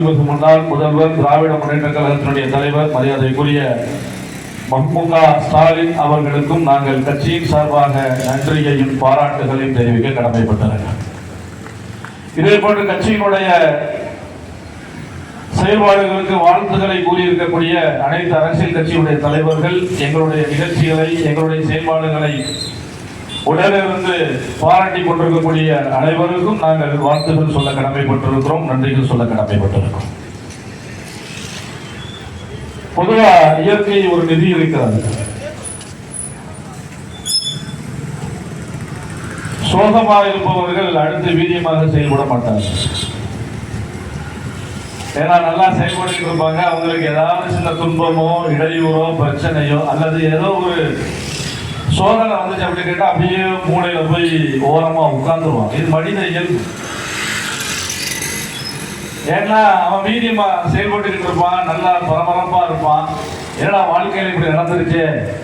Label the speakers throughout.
Speaker 1: முன்னாள் முதல்வர் திராவிட முன்னேற்ற கழகத்தினுடைய தலைவர் மரியாதைக்குரிய மஹ்மூதா ஸ்டாலின் அவர்களுக்கும் நாங்கள் கட்சியின் சார்பாக நன்றியையும் பாராட்டுகளையும் தெரிவிக்க கடமைப்பட்டனர். இதே போன்று கட்சியினுடைய செயல்பாடுகளுக்கு வாழ்த்துக்களை கூறியிருக்கக்கூடிய அனைத்து அரசியல் கட்சியுடைய தலைவர்கள் எங்களுடைய நிகழ்ச்சிகளை எங்களுடைய செயல்பாடுகளை உடனிருந்து பாராட்டி கொண்டிருக்கக்கூடிய அனைவருக்கும் நாங்கள் வாழ்த்துகள் சொல்ல கடமைப்பட்டிருக்கிறோம், நன்றிகள் சொல்ல கடமைப்பட்டிருக்கிறோம். பொதுவா இயற்கை ஒரு நிதி இருக்கிறது. சோகமாக இருப்பவர்கள் அடுத்து வீரியமாக செயல்பட மாட்டார்கள். ஏன்னா நல்லா செயல்பட்டு இருப்பாங்க. அவங்களுக்கு ஏதாவது சின்ன துன்பமோ இடையூறோ பிரச்சனையோ அல்லது ஏதோ ஒரு சோதனை வந்துச்சு அப்படி கேட்டா அப்படியே மூளையில போய் ஓரமா உட்கார்ந்துருவான். இது மனித இயல்பு. ஏன்னா அவன் மீடியமா செயல்பட்டு இருப்பான், நல்லா பரபரப்பா இருப்பான். ஏன்னா வாழ்க்கையில இப்படி நடந்துருச்சு,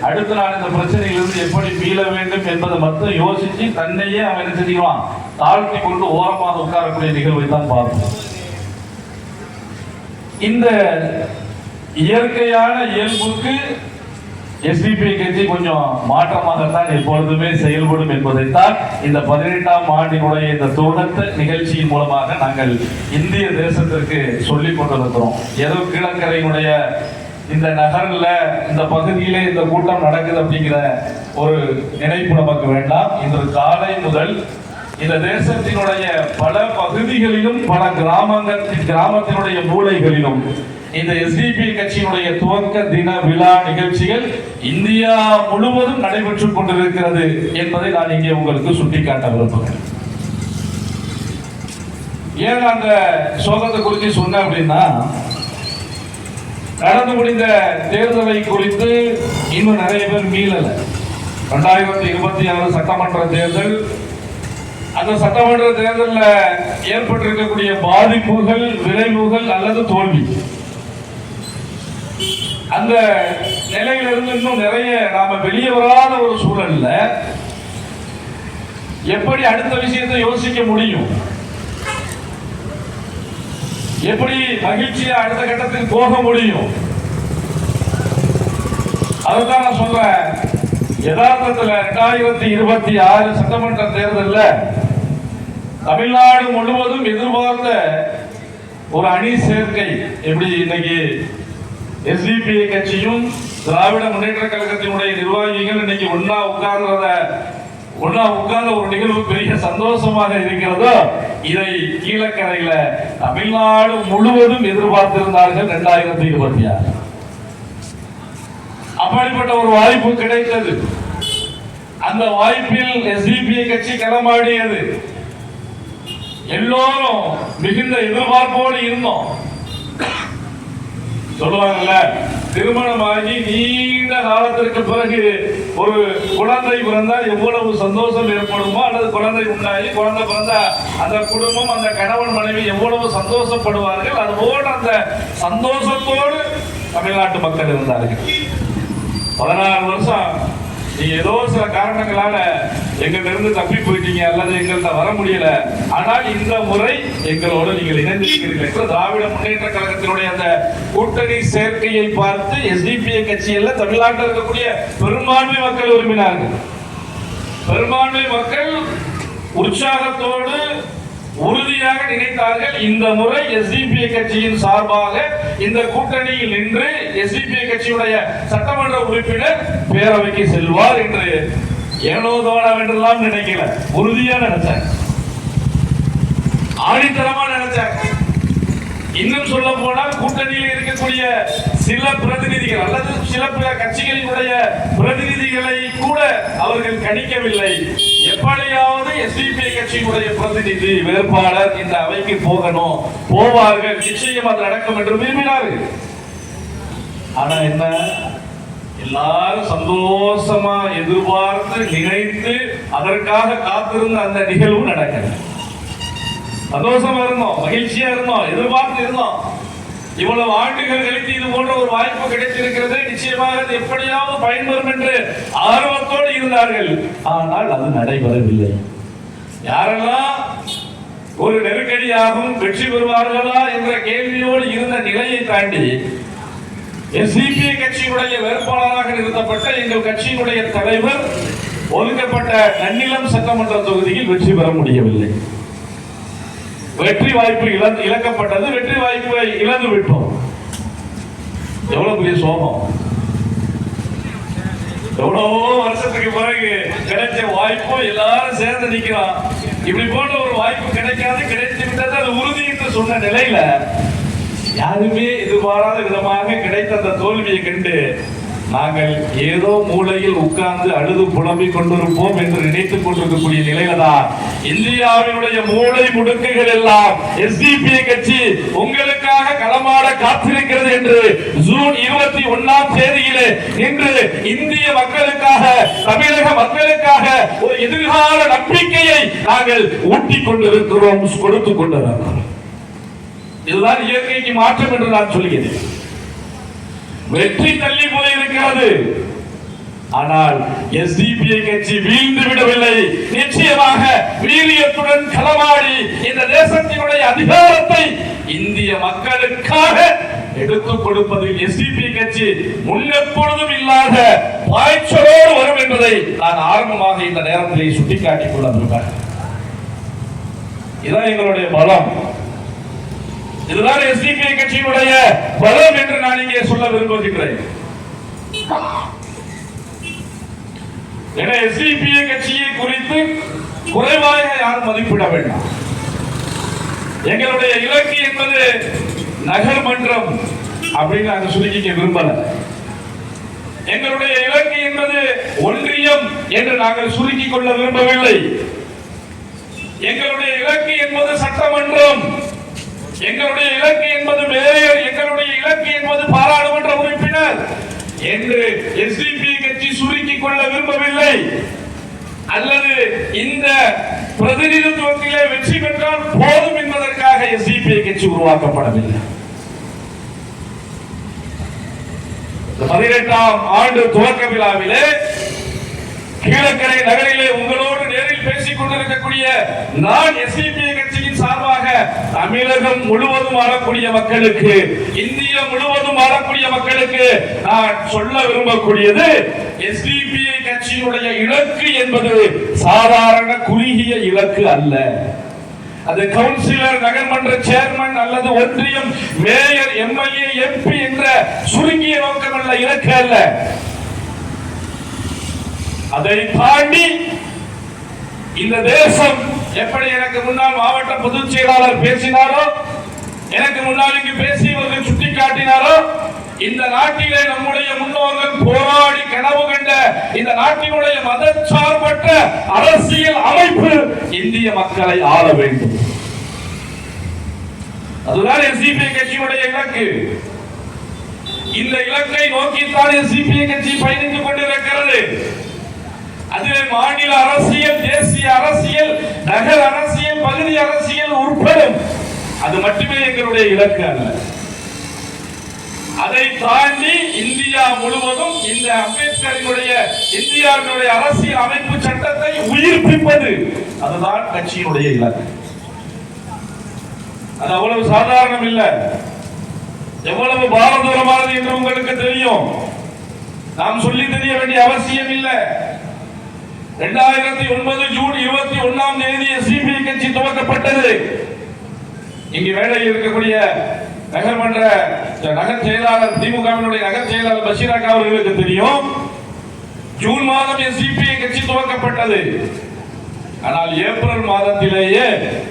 Speaker 1: அடுத்த நாள் இந்த பிரச்சனையிலிருந்து எப்படி மீள வேண்டும் என்பதை மட்டும் யோசிச்சு தன்னையே அவன் என்ன செஞ்சுக்குவான், தாழ்த்தி கொண்டு ஓரமாக உட்காரக்கூடிய நிகழ்வை தான் பார்ப்போம். இந்த இயற்கையான இயல்புக்கு எஸ்டிபி கட்சி கொஞ்சம் மாற்றமாகத்தான் எப்பொழுதுமே செயல்படும் என்பதைத்தான் இந்த 18ஆம் ஆண்டினுடைய இந்த துவக்க நிகழ்ச்சியின் மூலமாக நாங்கள் இந்திய தேசத்திற்கு சொல்லிக் கொண்டிருக்கிறோம். ஏதோ கீழக்கரையினுடைய இந்த நகரில் இந்த பகுதியிலே இந்த கூட்டம் நடக்குது அப்படிங்கிற ஒரு நினைப்பு நமக்கு வேண்டாம். இன்று காலை முதல் இந்த தேசத்தினுடைய பல பகுதிகளிலும் பல கிராமத்தினுடைய மூலைகளிலும் இந்த எஸ்டிபி கட்சியினுடைய துவக்க தின விழா நிகழ்ச்சிகள் இந்தியா முழுவதும் நடைபெற்றுக் கொண்டிருக்கிறது என்பதை நான் இங்கே உங்களுக்கு சுட்டிக்காட்ட விரும்புகிறேன். ஏன் அந்த சோகத்தை குறித்து சொன்ன அப்படின்னா, நடந்து முடிந்த தேர்தலை குறித்து இன்னும் நிறைய பேர் மீளல. 2026 சட்டமன்ற தேர்தல், அந்த சட்டமன்ற தேர்தலில் ஏற்பட்டிருக்கக்கூடிய பாதிப்புகள், விளைவுகள் அல்லது தோல்வி, அந்த நிலையிலிருந்து இன்னும் நிறைய நாம வெளியே வராத ஒரு சூழல்ல எப்படி அடுத்த விஷயத்தை யோசிக்க முடியும், எப்படி மகிழ்ச்சியா அடுத்த கட்டத்துக்கு போக முடியும், அதுதான் நான் சொல்றேன். யதார்த்தத்தில் 2026 சட்டமன்ற தேர்தலில் தமிழ்நாடு முழுவதும் எதிர்பார்த்த ஒரு அணி சேர்க்கை எப்படி இன்னைக்கு எஸ்டிபி கட்சியும் திராவிட முன்னேற்ற கழகத்தினுடைய நிர்வாகிகள் இன்னைக்கு ஒன்னா உட்கார்ந்த ஒரு நிகழ்வு பெரிய சந்தோஷமாக இருக்கிறதோ, இதை கீழக்கரையில தமிழ்நாடு முழுவதும் எதிர்பார்த்திருந்தார்கள் 2026. அப்படிப்பட்ட ஒரு வாய்ப்பு கிடைத்தது. அந்த வாய்ப்பில் எஸ்டிபி கட்சி களமாடியது. எல்லோரும் மிகுந்த எதிர்பார்ப்போடு இருந்தோம். சொல்லுவாங்கல்ல, திருமணமாகி நீண்ட காலத்திற்கு பிறகு ஒரு குழந்தை பிறந்தால் எவ்வளவு சந்தோஷம் ஏற்படுமோ, அல்லது குழந்தை உண்டாகி குழந்தை பிறந்தா அந்த குடும்பம், அந்த கணவன் மனைவி எவ்வளவு சந்தோஷப்படுவார்கள், அதுபோல அந்த சந்தோஷத்தோடு தமிழ்நாட்டு மக்கள் இருந்தார்கள். 16 வருஷம் நீங்க ஏதோ சில காரணங்களால எங்கள்கிட்ட இருந்து தப்பி போயிட்டீங்க அல்லது எங்கள்கிட்ட வர முடியல, ஆனால் இந்த முறை எங்களோடு நீங்கள் இணைந்திருக்கிறீர்கள். திராவிட முன்னேற்ற கழகத்தினுடைய அந்த கூட்டணி சேர்க்கையை பார்த்து எஸ்டிபி கட்சியில் தமிழ்நாட்டில் இருக்கக்கூடிய பெரும்பான்மை மக்கள் விரும்பினார்கள். பெரும்பான்மை மக்கள் உற்சாகத்தோடு உறுதியாக நினைத்தார்கள், இந்த முறை எஸ்டிபி கட்சியின் சார்பாக இந்த கூட்டணியில் நின்று எஸ்டிபி கட்சியுடைய சட்டமன்ற உறுப்பினர் பேரவைக்கு செல்வார் என்று. ஏனோ தோணம் என்றெல்லாம் நினைக்கல, உறுதியா நினைச்சாங்க, ஆணித்தரமா நினைச்சாங்க. இன்னும் சொல்ல போனால் கூட்டணியில் இருக்கக்கூடிய சில பிரதிநிதிகள் அல்லது சில கட்சிகளினுடைய பிரதிநிதிகளை கூட அவர்கள் கணிக்கவில்லை. எப்படியாவது எஸ்டிபி கட்சியினுடைய பிரதிநிதி வேட்பாளர் இந்த அவைக்கு போவார்கள், நிச்சயம் அது நடக்கும் என்று விரும்பினார்கள். ஆனா என்ன, எல்லாரும் சந்தோஷமா எதிர்பார்த்து நினைத்து அதற்காக காத்திருந்த அந்த நிகழ்வு நடக்கல. சந்தோஷமா இருந்தோம், மகிழ்ச்சியா இருந்தோம், எதிர்பார்த்து இருந்தோம். இவ்வளவு ஆண்டுகள் கழித்து இது போன்ற ஒரு வாய்ப்பு கிடைத்திருக்கிறது, நிச்சயமாக எப்படியாவது பயன்பெறும் என்று ஆர்வத்தோடு இருந்தார்கள். ஆனால் அது நடைபெறவில்லை. யாரெல்லாம் ஒரு நெருக்கடியாகவும் வெற்றி பெறுவார்களா என்ற கேள்வியோடு இருந்த நிலையை தாண்டி எஸ்டிபிஐ கட்சியினுடைய வேட்பாளராக நிறுத்தப்பட்ட எங்கள் கட்சியினுடைய தலைவர் ஒதுக்கப்பட்ட நன்னிலம் சட்டமன்ற தொகுதியில் வெற்றி பெற முடியவில்லை. வெற்றி வாய்ப்பு இழக்கப்பட்டது. வெற்றி வாய்ப்பை இழந்து விட்டோம். எவ்வளவு பெரிய சோகம்! எவ்வளவோ வருஷத்துக்கு பிறகு கிடைச்ச வாய்ப்பும் எல்லாரும் சேர்ந்து நிக்கிறோம். இப்படி போன்ற ஒரு வாய்ப்பு கிடைக்காது, கிடைத்து விட்டது அது உறுதி என்று சொன்ன நிலையில யாருமே எதிர்பாராத விதமாக கிடைத்த அந்த தோல்வியை கண்டு நாங்கள் ஏதோ மூலையில் உட்கார்ந்து அழுது புலம்பிக் கொண்டிருப்போம் என்று நினைத்துக் கொண்டிருக்கக்கூடிய நிலையில தான் இந்தியாவினுடைய மூளை முடுக்குகள் எல்லாம் எஸ்டிபிஐ கட்சி உங்களுக்காக களமாட காத்திருக்கிறது என்று ஜூன் 21ஆம் தேதியிலே இன்று இந்திய மக்களுக்காக, தமிழக மக்களுக்காக ஒரு எதிர்கால நம்பிக்கையை நாங்கள் ஊட்டிக் கொண்டிருக்கிறோம், கொடுத்துக் கொண்டிருக்கிறோம். இதுதான் இயற்கைக்கு மாற்றம் என்று நான் சொல்கிறேன். வெற்றி தள்ளி போயிருக்கிறது. ஆனால் எஸ்டிபிஐ கட்சி வீழ்ந்து விடவில்லை. நிச்சயமாக வீரியத்துடன் களமாடி இந்த தேசத்தினுடைய அதிகாரத்தை இந்திய மக்களுக்காக எடுத்துக் கொடுப்பதில் எஸ்டிபிஐ கட்சி முன்னெப்பொழுதும் இல்லாத பாய்ச்சலோடு வரும் என்பதை நான் ஆரம்பமாக இந்த நேரத்திலே சுட்டிக்காட்டிக் கொள்ள விரும்புகிறேன். இதான் எங்களுடைய பலம். இதுதான் எஸ்டிபிஐ கட்சியினுடைய பலம் என்று நான் இங்கே சொல்ல விரும்புகிறேன். எஸ்டிபிஐ கட்சியை குறித்து குறைவாக யாரும் மதிப்பிட வேண்டாம். எங்களுடைய இலக்கு என்பது நகர்மன்றம் அப்படின்னு நாங்கள் சுருக்கிக்க விரும்பல. எங்களுடைய இலக்கு என்பது ஒன்றியம் என்று நாங்கள் சுருக்கிக் கொள்ள விரும்பவில்லை. எங்களுடைய இலக்கு என்பது சட்டமன்றம், எங்களுடைய இலக்கு என்பது மேயர், எங்களுடைய இலக்கு என்பது பாராளுமன்ற உறுப்பினர் என்று எஸ்டிபிஐ கட்சி சுருக்கிக் கொள்ள விரும்பவில்லை. அல்லது இந்த பிரதிநிதித்துவத்திலே வெற்றி பெற்றால் போதும் என்பதற்காக எஸ்டிபிஐ கட்சி உருவாக்கப்படவில்லை. 18ஆம் ஆண்டு துவக்க விழாவிலே கீழக்கரை நகரிலே உங்களோடு நேரில் பேசிக் கொண்டிருக்கக்கூடிய நான் எஸ்டிபிஐ கட்சியின் சார்பாக தமிழகம் முழுவதும் ஆளக்கூடிய மக்களுக்கு, இந்தியா முழுவதும் ஆளக்கூடிய மக்களுக்கு நான் சொல்ல விரும்பக்கூடியது, எஸ்டிபிஐ கட்சியினுடைய இலக்கு என்பது சாதாரண குறுகிய இலக்கு அல்ல. அது கவுன்சிலர், நகர்மன்ற சேர்மன் அல்லது ஒன்றியம், மேயர், எம்எல்ஏ, எம்பி என்ற சுருங்கிய நோக்கமல்ல, இலக்கு அல்ல. அதை தாண்டி இந்த தேசம் எப்படி எனக்கு முன்னால் மாவட்ட பொதுச் செயலாளர் பேசினாரோ, எனக்கு முன்னால் இங்கு பேசியவர்கள் சுட்டிக்காட்டினாரோ, இந்த நாட்டிலே நம்முடைய முன்னோர்கள் போராடி கனவு கண்ட இந்த நாட்டினுடைய மதச்சார்பற்ற அரசியல் அமைப்பு இந்திய மக்களை ஆள வேண்டும். அதுதான் எஸ்டிபிஐ கட்சியினுடைய இலக்கு. இந்த இலக்கை நோக்கித்தான் எஸ்டிபிஐ கட்சி பயணித்துக் கொண்டிருக்கிறது. அதிலே மாநில அரசியல், தேசிய அரசியல், நகர அரசியல், பகுதி அரசியல் உட்படும். அது மட்டுமே எங்களுடைய இலக்கு அல்ல. அதை தாண்டி இந்தியா முழுவதும் இந்த அம்பேத்கரினுடைய இந்தியாவினுடைய அரசியல் அமைப்பு சட்டத்தை உயிர்ப்பிப்பது, அதுதான் கட்சியினுடைய இலக்கு. அது அவ்வளவு சாதாரணம் இல்லை. எவ்வளவு பாரதூரமானது என்று உங்களுக்கு தெரியும். நாம் சொல்லி தெரிய வேண்டிய அவசியம் இல்லை. 2009 ஜூன் 21ஆம் தேதி எஸ்டிபிஐ கட்சி துவக்கப்பட்டது. இங்கு வேலையில் இருக்கக்கூடிய நகர்மன்ற நகர் செயலாளர், திமுகவினுடைய நகர் செயலாளர் பஷீராக்கா அவர்களுக்கு தெரியும். ஜூன் மாதம் எஸ்டிபிஐ கட்சி துவக்கப்பட்டது. ஆனால் ஏப்ரல் மாதத்திலேயே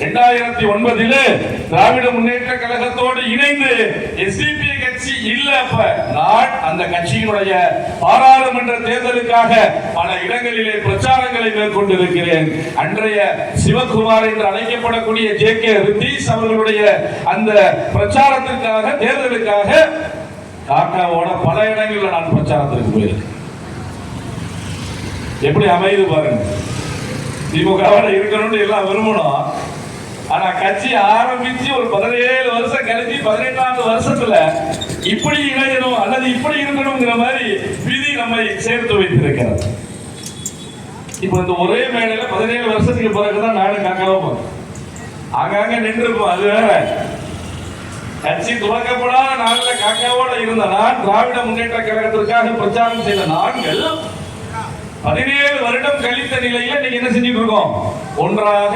Speaker 1: 2009 திராவிட முன்னேற்ற கழகத்தோடு இணைந்து எஸ்டிபிஐ கட்சி இல்ல. அப்ப நான் அந்த கட்சியினுடைய பாராளுமன்ற தேர்தலுக்காக பல இடங்களிலே பிரச்சாரங்களை மேற்கொண்டிருக்கிறேன். அன்றைய சிவகுமார் என்று அழைக்கப்படக்கூடிய ஜே.கே. ரித்தீஷ் அவர்களுடைய அந்த பிரச்சாரத்திற்காக, தேர்தலுக்காக காக்காவோட பல இடங்களில் நான் பிரச்சாரத்திற்கு போயிருக்கேன். எப்படி அமைது பாருங்க. திமுகவோட இருக்கணும்னு எல்லாம் விரும்பணும். ஆனா கட்சி ஆரம்பிச்சு ஒரு 17 வருஷம் கழிச்சு 18ஆவது வருஷத்துல இப்படி இணையணும் அல்லது இப்படி இருக்கணும்ங்கிற மாதிரி விதி நம்மை சேர்த்து வைத்திருக்கிறது. இப்ப இந்த ஒரே மேடையில 17 வருஷத்துக்கு பிறகுதான் நானும் காக்காவும் போறேன். அங்கங்க நின்றுருக்கும். அது வேற. கட்சி துவக்கப்படாத நாள்ல காக்காவோட இருந்த நான், திராவிட முன்னேற்ற கழகத்திற்காக பிரச்சாரம் செய்த நாங்கள் 17 வருடம் கழித்த நிலையில நீங்க என்ன செஞ்சுட்டு இருக்கோம்? ஒன்றாக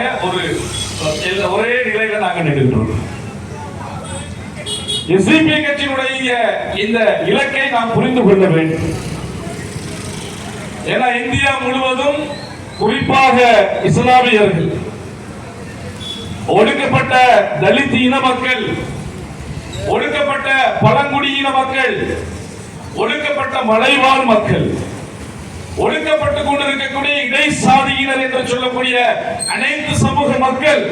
Speaker 1: ஒரே நிலையில நாங்க நின்றுட்டு இருக்கோம். எஸ்டிபி கட்சியினுடைய இந்த இலக்கை நாம் புரிந்து கொள்ள வேண்டும். ஏன்னா இந்தியா முழுவதும் குறிப்பாக இஸ்லாமியர்கள், ஒடுக்கப்பட்ட தலித் இன மக்கள், ஒடுக்கப்பட்ட பழங்குடியின மக்கள், ஒடுக்கப்பட்ட மலைவாழ் மக்கள், ஒடுக்கப்பட்டுக் கொண்டிருக்கக்கூடிய இடைசாதியினர் என்று சொல்லக்கூடிய அனைத்து சமூக மக்கள்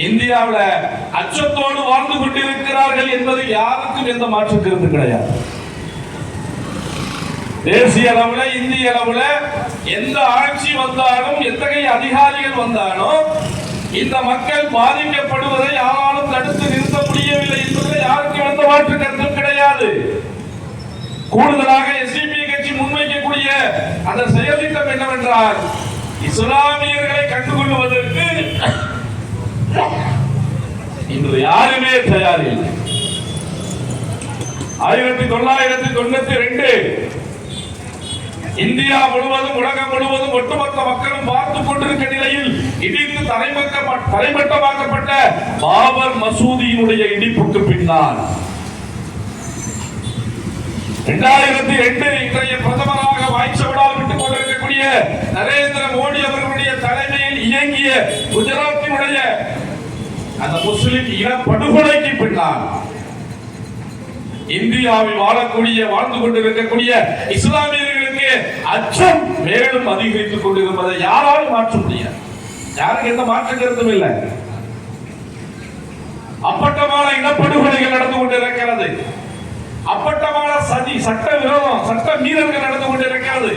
Speaker 1: இந்தியாவில் அச்சத்தோடு வாழ்ந்து கொண்டிருக்கிறார்கள் என்பது யாருக்கும் எந்த மாற்று கருத்து கிடையாது. தேசிய அளவில், இந்திய அளவில் எந்த ஆட்சி வந்தாலும், எத்தகைய அதிகாரிகள் வந்தாலும் இந்த மக்கள் பாதிக்கப்படுவதை யாராலும் தடுத்து நிறுத்த முடியவில்லை என்பதில் யாருக்கும் எந்த மாற்று கருத்தும் கிடையாது. கூடுதலாக எஸ்டிபி கட்சி முன்வைக்கக்கூடிய அந்த செயல்திட்டம் என்னவென்றால், இஸ்லாமியர்களை கண்டுகொள்வதற்கு இன்று யாருமே தயாரில்லை. 1992 இந்தியா முழுவதும், உலகம் முழுவதும் ஒட்டுமொத்த மக்களும் பார்த்துக் கொண்டிருக்க நிலையில் இடித்து தரைமட்டமாக்கப்பட்ட பாபர் மசூதியினுடைய இடிப்புக்கு பின்னால் 2002 இன்றைய பிரதமராக வாய்ச்சவடால் விட்டுக் கொண்டிருக்கக்கூடிய நரேந்திர மோடி அவர்களுடைய தலைமையில் இயங்கிய குஜராத்தினுடைய அந்த முஸ்லிம் இன படுகொலைக்கு பின்னால் இந்தியாவில் வாழ்ந்து கொண்டிருக்கக்கூடிய இஸ்லாமியர்களுக்கு அச்சம் மேலும் அதிகரித்துக் கொண்டிருப்பதை யாராலும் மாற்ற முடியாது. யாருக்கு எந்த மாற்று கருத்தும் இல்லை. அப்பட்டமான இனப்படுகொலைகள் நடந்து கொண்டிருக்கிறது. அப்பட்டமான சதி, சட்ட விரோதம், சட்ட மீறல்கள் நடந்து கொண்டிருக்கிறது.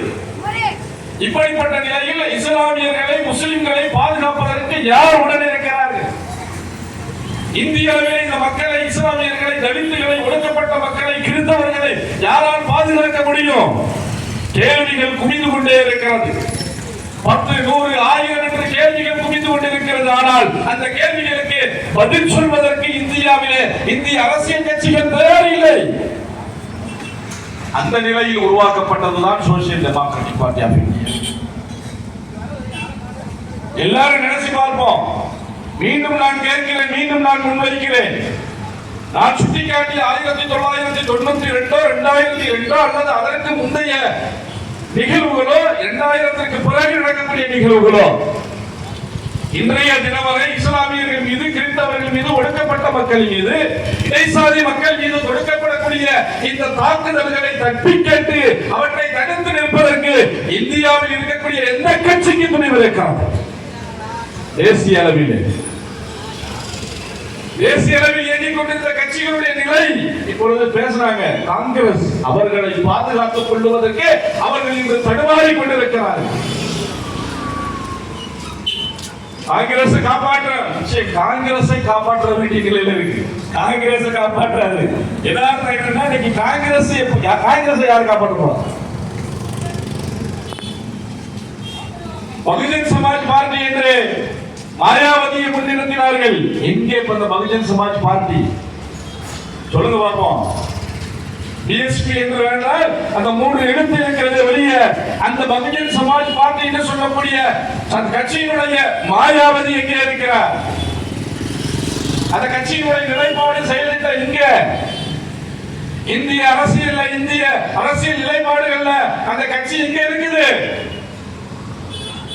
Speaker 1: இப்படிப்பட்ட நிலையில் இஸ்லாமியர்களை, முஸ்லிம்களை பாதுகாப்பதற்கு யார் உடனே இருக்கிறார்கள்? இந்தியாவிலே இந்த மக்களை, இஸ்லாமியர்களை, தலித்துகளை, ஒடுக்கப்பட்ட மக்களை, கிறிஸ்தவர்களை யாரால் பாதுகாக்க முடியும்? கேள்விகள் குவிந்து கொண்டே இருக்கிறது. 10, 100, 1000 என்ற கேள்விகள் குவிந்து கொண்டிருக்கிறது. ஆனால் அந்த கேள்விகளுக்கு பதில் சொல்வதற்கு இந்தியாவிலே இந்திய அரசியல் கட்சிகள் தயாரில்லை. அந்த நிலையில் உருவாக்கப்பட்டதுதான் social democratic party of India. எல்லாரும் நினைச்சு பார்ப்போம். மீண்டும் நான் கேட்கிறேன், மீண்டும் நான் முன்வைக்கிறேன். நான் சுட்டிக்காட்டிய 1992 2002 அல்லது அதற்கு முந்தைய நிகழ்வுகளோ, 2000க்கு பிறகு நடக்கக்கூடிய நிகழ்வுகளோ, இன்றைய தினம் வரை இஸ்லாமியர்கள் மீது, கிறிஸ்தவர்கள் மீது, ஒடுக்கப்பட்ட மக்கள் மீது, இடைசாதி மக்கள் மீது தொடுக்கப்படக்கூடிய இந்த தாக்குதல்களை தப்பி கேட்டு அவற்றை தடுத்து நிற்பதற்கு இந்தியாவில் இருக்கக்கூடிய எந்த கட்சிக்கு துணிவு இருக்காது. தேசிய அளவில் இயங்கிக் கொண்டிருந்த கட்சிகளுடைய நிலை இப்பொழுது பேசுறாங்க. காங்கிரஸ் அவர்களை பாதுகாத்துக் கொள்வதற்கு அவர்கள் இன்று தடுமாறி கொண்டிருக்கிறார்கள். காங்கிரஸை காப்பாற்ற வேண்டிய நிலையில இருக்கு. காங்கிரஸை காப்பாற்றாது. எதார்த்தம் என்னன்னா, இன்னைக்கு காங்கிரஸை யார் காப்பாற்றுவோம்? பகுஜன் சமாஜ் பார்ட்டி என்று மாயாவதியை முன்னிறுத்தினார்கள். எங்கே இந்த பகுஜன் சமாஜ் பார்ட்டி? சொல்லுங்க பார்ப்போம். பிஎஸ்பி என்று வேண்டால் அந்த 3 எழுத்து இருக்கிறது வெளியே. அந்த பகுஜன் சமாஜ் பார்ட்டி என்று சொல்லக்கூடிய கட்சியினுடைய மாயாவதி எங்கே இருக்கிறார்? அந்த கட்சியினுடைய நிலைப்பாடு, செயல்திட்டம் எங்க? இந்திய அரசியல் நிலைப்பாடுகள்ல அந்த கட்சி எங்க இருக்குது?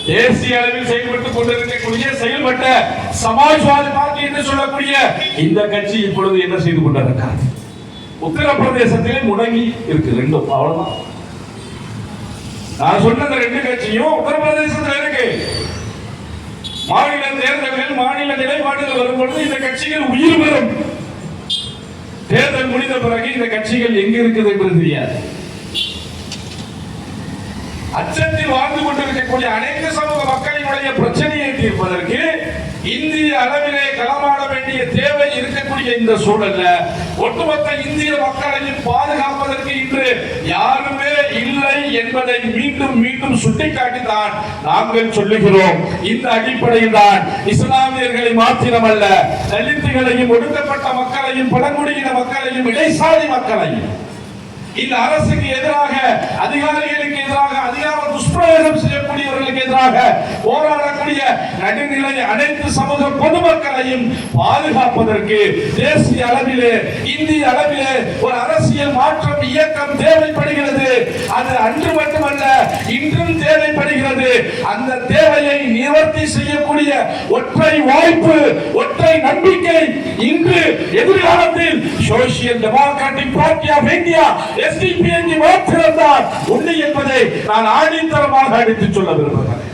Speaker 1: தேசிய அளவில் செயல்பட்டுக் கொண்டிருக்கக்கூடிய செயல்பட்ட சமாஜ்வாதி பார்ட்டி என்று சொல்லக்கூடிய இந்த கட்சி இப்பொழுது என்ன செய்து கொண்டிருக்கிறார்? உத்தரப்பிரதேசத்திலே முடங்கி இருக்கு. 2 அவ்வளவுதான். நான் சொன்ன 2 கட்சியும் உத்தரப்பிரதேசத்தில் இருக்கு. மாநில தேர்தல்கள், மாநில நிலைப்பாடுகள் வரும்பொழுது இந்த கட்சிகள் உயிர் பெறும். தேர்தல் முடிந்த பிறகு இந்த கட்சிகள் எங்க இருக்குது என்று தெரியாது. அச்சத்தில் வாழ்ந்து கொண்டிருக்கக்கூடிய அனைத்து சமூக மக்களினுடைய பிரச்சனையை தீர்ப்பதற்கு இந்திய அளவிலே களமாட வேண்டிய தேவை இருக்கக்கூடிய இந்த சூழல்ல ஒட்டுமொத்த இந்திய மக்களையும் பாதுகாப்பதற்கு இன்று யாருமே இல்லை என்பதை மீண்டும் மீண்டும் சுட்டிக்காட்டித்தான் நாங்கள் சொல்லுகிறோம். இந்த அடிப்படையில் தான் இஸ்லாமியர்களை மாத்திரமல்ல, தலித்துகளையும், ஒடுக்கப்பட்ட மக்களையும், பழங்குடியின மக்களையும், இடைசாதி மக்களையும், இந்த அரசுக்கு எதிராக, அதிகாரிகளுக்கு எதிராக, அதிகார துஷ்பிரயோகம் செய்யக்கூடியவர்களுக்கு எதிராக போராடக்கூடிய நடுநிலை அனைத்து சமூக பொதுமக்களையும் பாதுகாப்பதற்கு தேசிய அளவிலே, இந்திய அளவிலே ஒரு அரசியல் மாற்றம் இயக்கம் தேவைப்படுகிறது. அது அன்று மட்டுமல்ல, இன்றும் தேவைப்படுகிறது. அந்த தேவையை நிவர்த்தி செய்யக்கூடிய ஒற்றை வாய்ப்பு, ஒற்றை நம்பிக்கை இன்று எதிர்காலத்தில் social democratic party of India SDP மாத்திரம்தான் உண்மை என்பதை நான் ஆணித்தரமாக அடித்துச் சொல்ல விரும்புகிறேன்.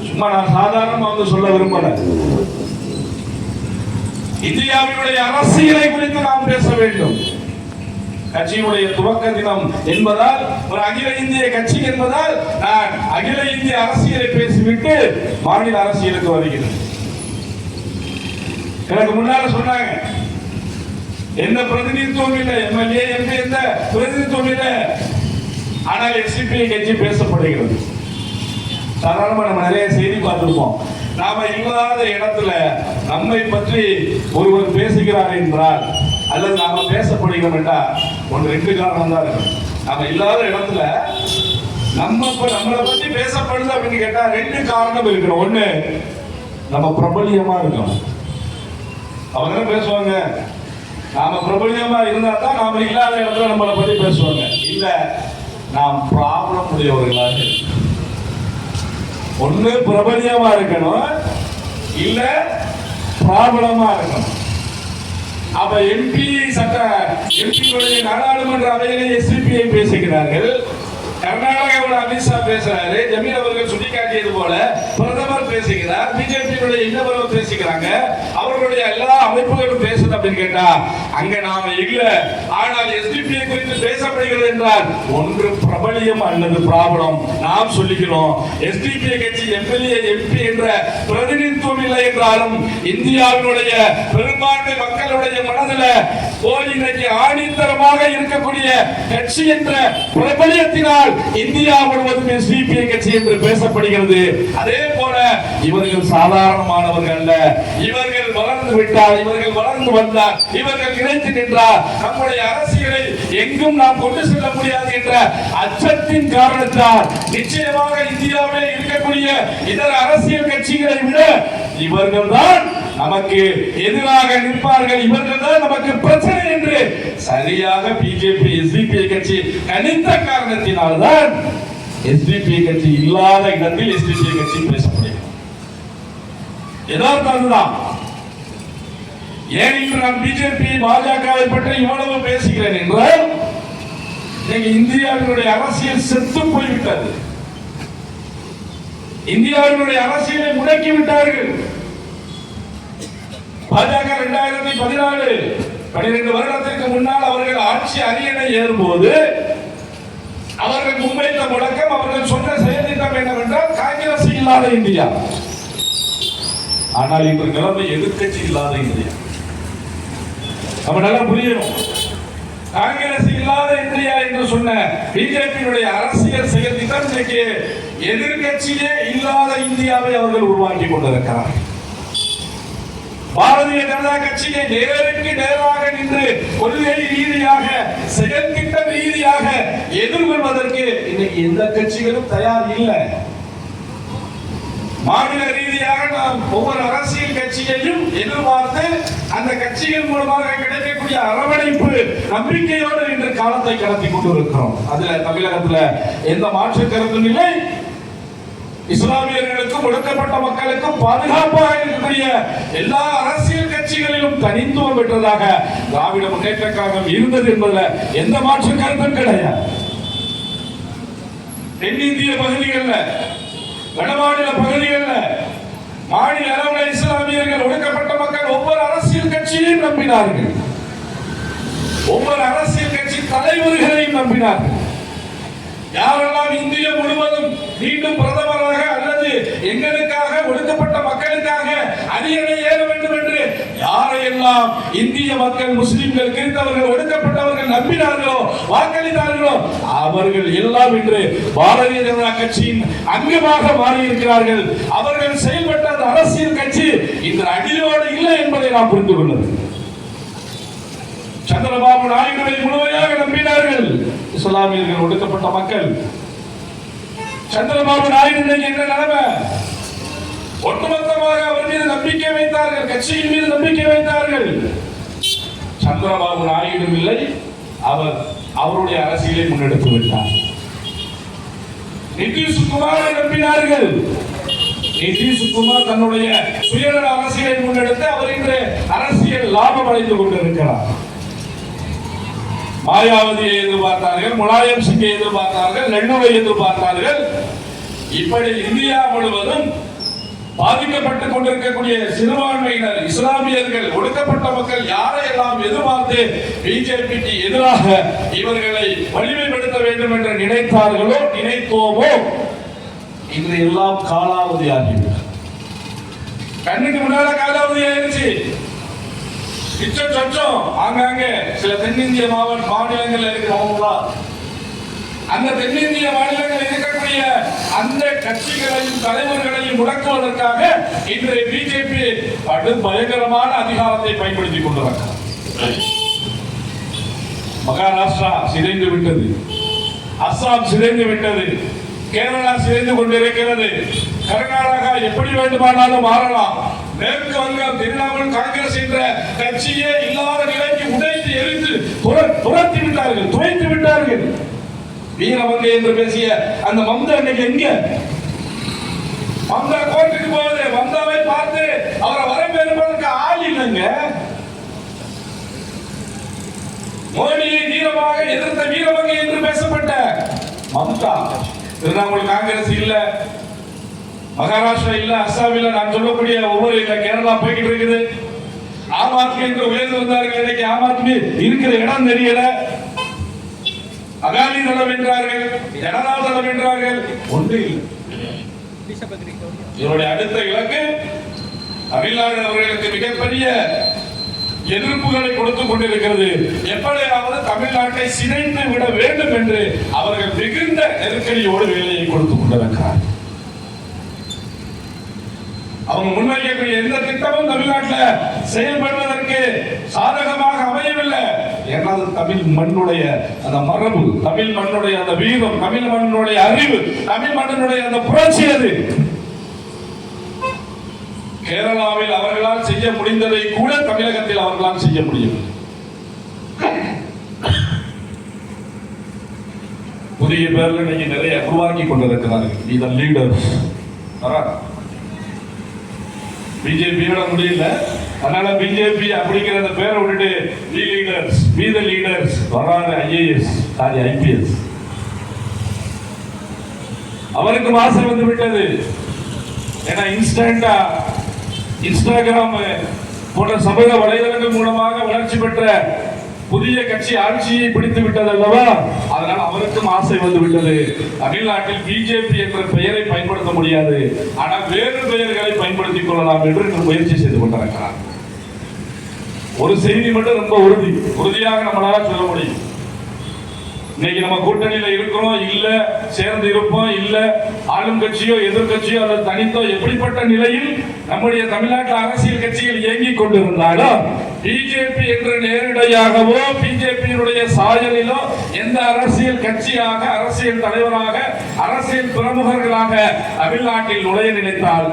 Speaker 1: சும்மா நான் சாதாரணமாக சொல்ல விரும்பல. இந்தியாவினுடைய அரசியலை குறித்து நாம் பேச வேண்டும். கட்சியினுடைய துவக்க தினம் என்பதால், ஒரு அகில இந்திய கட்சி என்பதால் நான் அகில இந்திய அரசியலை பேசிவிட்டு மாநில அரசியலுக்கு வருகிறேன். எனக்கு முன்னால சொன்னாங்க, எந்த பிரதிநிதித்துவம் இல்லை, எம்எல்ஏ எம்பி எந்த பிரதிநிதித்துவம் இல்லை, ஆனால் SDP கட்சி பேசப்படுகிறது. சாதாரணமா நம்ம நிறைய செய்தி பார்த்திருப்போம். நாம இல்லாத இடத்துல நம்மை பற்றி ஒருவர் பேசுகிறார் என்றால், அல்லது நாம பேசப்படுகிறோம் என்றால், ஒன்று ரெண்டு காரணம் தான் இருக்கு. நாம இல்லாத இடத்துல நம்மளை பத்தி பேசப்படுது அப்படின்னு கேட்டா ரெண்டு காரணம் இருக்கணும். ஒண்ணு, நம்ம பிரபலியமா இருக்கணும். அவங்க என்ன பேசுவாங்க, நாம பிரபலியமா இருந்தா தான் நாம இல்லாத இடத்துல நம்மளை பத்தி பேசுவாங்க. இல்ல, நாம் ப்ராப்ளம் உடையவர்களாக, ஒண்ணு பிரபலியமா இருக்கணும், இல்ல ப்ராப்ளமா இருக்கணும். அப்ப MP நாடாளுமன்ற அவையிலே SDP பேசுகிறார்கள். கர்நாடகாவோட அமித்ஷா பேசுறாரு, ஜமீர் அவர்கள் சுட்டிக்காட்டியது போல பிரதமர் பேசுகிறார், பிஜேபியுடைய இன்னொருவர் பேசுகிறாங்க, அவர்களுடைய எல்லா அமைப்புகளும் பேசுது அப்படின்னு கேட்டா அங்க நாம இல்ல. ஆனால் SDP குறித்து பேசப்படுகிறது என்றால் ஒன்று பிரபலியம் அல்லது ப்ராப்ளம். நாம் சொல்லிக்கிறோம், SDP கட்சி MLA MP என்ற பிரதிநிதித்துவம் இல்லை என்றாலும் இந்தியாவினுடைய பெரும்பான்மை மக்களுடைய மனதில் இன்னைக்கு ஆணித்தரமாக இருக்கக்கூடிய கட்சி என்ற பிரபலியத்தினால் இந்தியா முழுவதும் SDP கட்சி என்று பேசப்படுகிறது. அதே போல இவர்கள் சாதாரணமானவர்கள் அல்ல. இவர்கள் வளர்ந்து விட்டால், இவர்கள் வளர்ந்து வந்தால், இவர்கள் நினைத்து நின்றால் நம்முடைய அரசியலை எங்கும் நாம் கொண்டு செல்ல முடியாது என்ற அச்சத்தின் காரணத்தால் நிச்சயமாக இந்தியாவிலே இருக்கக்கூடிய இதர அரசியல் கட்சிகளை விட இவர்கள் தான் நமக்கு எதிராக நிற்பார்கள், இவர்கள் தான் நமக்கு பிரச்சனை என்று சரியாக பிஜேபி SDP கட்சி கணித்த காரணத்தினால்தான் SDP கட்சி இல்லாத இடத்தில் SDP கட்சி பேசப்படுகிறது. யதார்த்தம். ஏன் இன்று நான் பிஜேபி பாஜகவை பற்றி இவ்வளவு பேசுகிறேன் என்றால், இந்தியாவினுடைய அரசியல் செத்து போய்விட்டது. இந்தியாவினுடைய அரசியலை முடக்கி விட்டார்கள். பாஜக 2014 12 வருடத்திற்கு முன்னால் அவர்கள் ஆட்சி அரியணை ஏறும்போது அவர்கள் முன்வைத்த முழக்கம், அவர்கள் சொன்ன செயல் திட்டம் என்னவென்றால் காங்கிரஸ் இல்லாத இந்தியா. ஆனால் இன்று நிலைமை எதிர்க்கட்சி இல்லாத இந்தியா. நம்ம நல்லா புரியணும். காங்கிரஸ் இல்லாத இந்தியா என்று சொன்ன பிஜேபியுடைய அரசியல் செயல் திட்டம் இன்றைக்கு எதிர்க்கட்சியே இல்லாத இந்தியாவை அவர்கள் உருவாக்கி கொண்டிருக்கிறார்கள். பாரதிய ஜனதா கட்சியை நேருக்கு நேராக நின்று கொள்கை ரீதியாக, செயல் திட்ட ரீதியாக எதிர்கொள்வதற்கு இன்னைக்கு எந்த கட்சிகளும் தயார் இல்லை. மாநில ரீதியாக நாம் ஒவ்வொரு அரசியல் கட்சியையும் எதிர்பார்த்து அந்த கட்சிகள் மூலமாக கிடைக்கக்கூடிய அரவணைப்பு நம்பிக்கையோடு இன்று காலத்தை கடத்தி கொண்டிருக்கிறோம். அதுல தமிழகத்துல எந்த மாற்று கருத்தும் இல்லை. இஸ்லாமியர்களுக்கும் ஒடுக்கப்பட்ட மக்களுக்கும் பாதுகாப்பாக இருக்கக்கூடிய எல்லா அரசியல் கட்சிகளிலும் தனித்துவம் பெற்றதாக திராவிட முன்னேற்ற கழகம் இருந்தது என்பதில் எந்த மாற்று கருத்தும் கிடையாது. தென்னிந்திய பகுதிகளில், வடமாநில பகுதிகளில், மாநில அளவில் இஸ்லாமியர்கள், ஒடுக்கப்பட்ட மக்கள் ஒவ்வொரு அரசியல் கட்சியையும் நம்பினார்கள், ஒவ்வொரு அரசியல் கட்சி தலைவர்களையும் நம்பினார்கள். யாரெல்லாம் இந்திய முழுவதும் மீண்டும் பிரதமராக அல்லது எங்களுக்காக ஒடுக்கப்பட்ட மக்களுக்காக அரியணை ஏற வேண்டும் என்று யாரையெல்லாம் இந்திய மக்கள், முஸ்லிம்கள், கிறிஸ்தவர்கள், ஒடுக்கப்பட்டவர்கள் நம்பினார்களோ, வாக்களித்தார்களோ அவர்கள் எல்லாம் இன்று பாரதிய ஜனதா கட்சியின் அங்கமாக மாறியிருக்கிறார்கள். அவர்கள் செயல்பட்ட அந்த அரசியல் கட்சி இந்த அடியோடு இல்லை என்பதை நாம் புரிந்து கொள்ளும். சந்திரபாபு நாயுடுவை முழுமையாக நம்பினார்கள் இஸ்லாமியர்கள், ஒடுக்கப்பட்ட மக்கள். சந்திரபாபு நாயுடு என்ன நிலைமை? ஒட்டுமொத்தமாக அவர் மீது நம்பிக்கை வைத்தார்கள், கட்சியின் மீது நம்பிக்கை வைத்தார்கள். சந்திரபாபு நாயுடு இல்லை, அவர் அவருடைய அரசியலை முன்னெடுத்து விட்டார். நிதிஷ்குமாரை நம்பினார்கள். நிதிஷ்குமார் தன்னுடைய சுயநல அரசியலை முன்னெடுத்து அவர் இன்று அரசியல் லாபம் அடைந்து கொண்டிருக்கிறார். மாயாவதியை எதிர்பார்த்தார்கள், முலாயம் சிங்கை எதிர்பார்த்தார்கள், நெல்லுவை எதிர்பார்த்தார்கள். இப்படி இந்தியா முழுவதும் பாதிக்கப்பட்டுக் கொண்டிருக்கக்கூடிய சிறுபான்மையினர், இஸ்லாமியர்கள், ஒடுக்கப்பட்ட மக்கள் யாரையெல்லாம் எதிர்பார்த்து பிஜேபிக்கு எதிராக இவர்களை வலிமைப்படுத்த வேண்டும் என்று நினைத்தார்களோ, நினைத்தோமோ, இன்று எல்லாம் காலாவதி ஆகிவிட்டது. கண்ணுக்கு முன்னால காலாவதி ஆயிடுச்சு. சொச்சம் ஆங்காங்க சில தென்னிந்திய மாநிலங்கள் இருக்கிறவங்க, அந்த தென்னிந்திய மாநிலங்களில் இருக்கக்கூடிய அந்த கட்சிகளையும் தலைவர்களையும் முடக்குவதற்காக இன்று பிஜேபி பயங்கரமான அதிகாரத்தை பயன்படுத்திக் கொண்டிருக்கிறார். மகாராஷ்டிரா சிதைந்து விட்டது, அஸ்ஸாம் சிதைந்து விட்டது, கேரளா சிதைந்து கொண்டிருக்கிறது, கர்நாடகா எப்படி வேண்டுமானாலும் மாறலாம். மேற்கு வங்கம், திரிணாமுல் காங்கிரஸ் என்ற கட்சியே இல்லாத நிலைக்கு உடைத்து எரித்து துரத்தி விட்டார்கள், துவைத்து விட்டார்கள். வீரவங்கை என்று பேசிய அந்த மம்தா இன்னைக்கு எங்க? மம்தா கோர்ட்டுக்கு போகுது. மம்தாவை பார்த்து அவரை வரவேற்பதற்கு ஆள் இல்லைங்க. மோடியை தீவிரமாக எதிர்த்த வீரவங்கை என்று பேசப்பட்ட மம்தா, திரிணாமுல் காங்கிரஸ் இல்ல, மகாராஷ்டிரா இல்ல, அஸ்ஸாம் இல்ல, நான் சொல்லக்கூடிய ஒவ்வொரு இல்ல, கேரளா போய்கிட்டு இருக்குது. ஆம் ஆத்மி என்று உயர்ந்து வந்தார்கள். இன்னைக்கு ஆம் ஆத்மி இருக்கிற இடம் தெரியல. அகாலி தளம் என்றார்கள், ஜனதா தளம் என்றார்கள், ஒன்று இல்லை. இவருடைய அடுத்த இலக்கு தமிழ்நாடு அவர்களுக்கு மிகப்பெரிய எதிர்ப்புகளை கொடுத்துக் கொண்டிருக்கிறது. எப்படியாவது தமிழ்நாட்டை சிதைத்து விட வேண்டும் என்று அவர்கள் மிகுந்த நெருக்கடியோடு வேலையை கொடுத்துக் கொண்டிருக்கிறார். அவங்க முன்வைக்கக்கூடிய எந்த திட்டமும் தமிழ்நாட்டில் செயல்படுவதற்கு சாதகமாக அமையவில்லை. ஏன்னா தமிழ் மண்ணுடைய அந்த மரபு, தமிழ் மண்ணுடைய அந்த வீரம், தமிழ் மண்ணுடைய அறிவு, தமிழ் மண்ணுடைய அந்த புரட்சி அது. கேரளாவில் அவர்களால் செய்ய முடிந்ததை கூட தமிழகத்தில் அவர்களால் செய்ய முடியும். புதிய பேர்ல நீங்க நிறைய உருவாக்கி கொண்டிருக்கிறார்கள். இதன் லீடர்ஸ் பிஜேபியோட முடியல, அதனால பிஜேபி அப்படிங்கிற அந்த பேரை விட்டுட்டு வி த லீடர்ஸ் வராத ஐஏஎஸ் சாரி ஐபிஎஸ். அவருக்கு ஆசை வந்து விட்டது. ஏன்னா இன்ஸ்டன்டா இன்ஸ்டாகிராம் போன்ற சமூக வலைதளங்கள் மூலமாக வளர்ச்சி பெற்ற புதிய கட்சி ஆட்சியை பிடித்து விட்டது அல்லவா, அதனால் அவருக்கும் ஆசை வந்து விட்டது. தமிழ்நாட்டில் பிஜேபி என்ற பெயரை பயன்படுத்த முடியாது, ஆனால் வேறு பெயர்களை பயன்படுத்திக் கொள்ளலாம் என்று முயற்சி செய்து கொண்டிருக்கிறார். ஒரு செய்தி மட்டும் ரொம்ப உறுதியாக நம்மளால சொல்ல முடியும். இன்னைக்கு நம்ம கூட்டணியில இருக்கிறோம் இல்ல, சேர்ந்து இருப்போம் இல்ல, ஆளும் கட்சியோ எதிர்கட்சியோ அல்லது தனித்தோ எப்படிப்பட்ட நிலையில் நம்முடைய தமிழ்நாட்டு அரசியல் கட்சிகள் இயங்கிக் கொண்டிருந்தாலும் பிஜேபி என்று நேரடியாகவோ பிஜேபியினுடைய சாயலிலோ எந்த அரசியல் கட்சியாக, அரசியல் தலைவராக, அரசியல் பிரமுகர்களாக தமிழ்நாட்டில் நுழைய நினைத்தால்